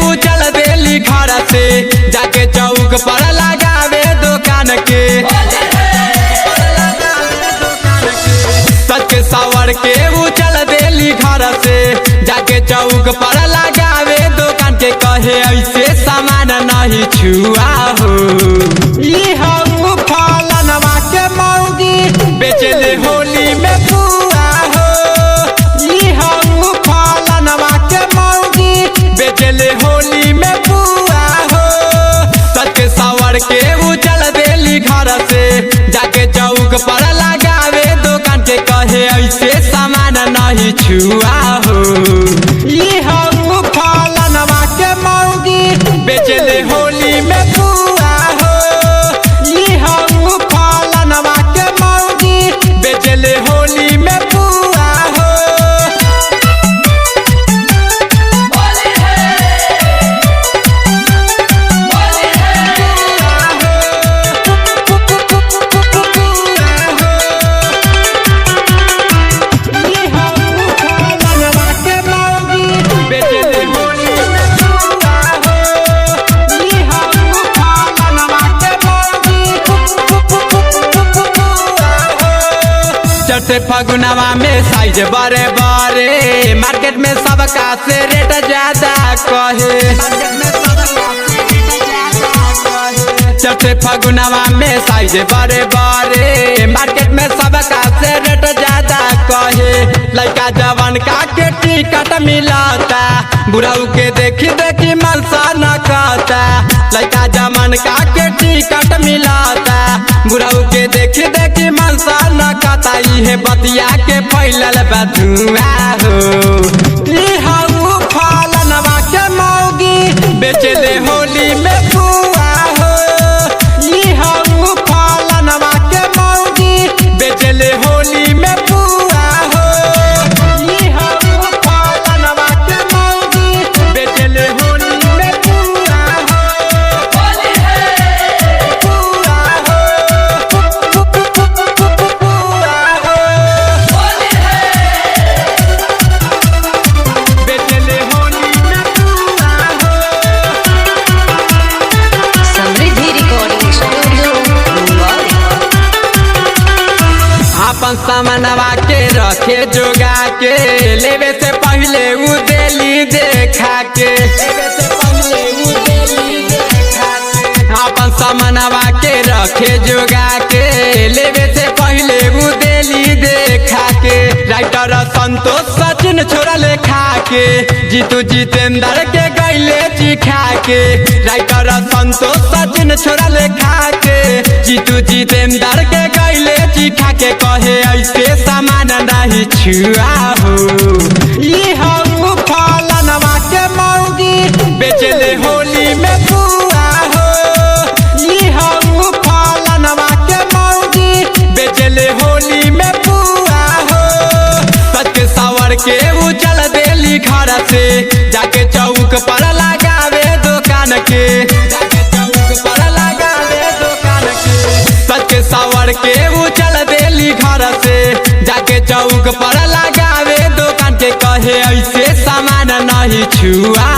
वो चल देली घर से जाके चौक पर लगावे दुकान के। सच के सवर के वो चल देली घर से जाके चौक पर लगावे दुकान के। कहे ऐसे सामान नहीं छुआ हो फलनवा के मौगी बेचले होली में पुआ हो। फलनवा के मौगी बेचले होली में पुआ हो। सच के सवर के वो चल देली घर से जाके चौक पर लगावे दुकान के। कहे ऐसे सामान नहीं छुआ हो फलनवा के मौगी बेचले होली में पुआ हो। फलनवा के मौगी बेचले होली में पुआ हो। चढ़ते फगुनवा में साइज बड़े बड़े मार्केट में सबका से रेट ज्यादा कहे। चढ़ते फगुनवा में साइज बड़े बड़े मार्केट में सबका से रेट ज्यादा कहे। लड़का जवान का के टिकट मिलता बुढ़ाऊ के देखी देखी मनसा न कहता। लड़का जवान का के टिकट मिलता बुढ़ाऊ के देखी देखी मनसा न कहता। इहे बतिया के फैलल बधुआ हो फलनवा के मौगी बेचले होली में पुआ हो। फलनवा के मौगी बेचले होली में पुआ हो। फलनवा के मौगी बेचले होली में पुआ हो। अपन सामानवा के रखे जोगा के लेवे से पहले उ देली देखा के। अपन सामानवा के रखे जोगा के लेवे से पहले उ देली देखा के। राइटर संतोष सचिन छोड़ा लेखा के जीतू जितेंद्र के गैले चिखा के। राइटर संतोष सचिन छोड़ा लेखा के जीतू जितेंद्र के गैले चिखा के। कहे ऐसे सामान नहीं छुआ हो फलनवा के मौगी बेचले होली में पुआ हो। फलनवा के मौगी बेचले होली में पुआ हो। सच के सवर के वो चल देली घर से जाके चौक पर लगावे दुकान के। सच के सवर के वो चल देली घर से जाके चौक पर लगावे दुकान के। कहे ऐसे सामान नहीं छुआ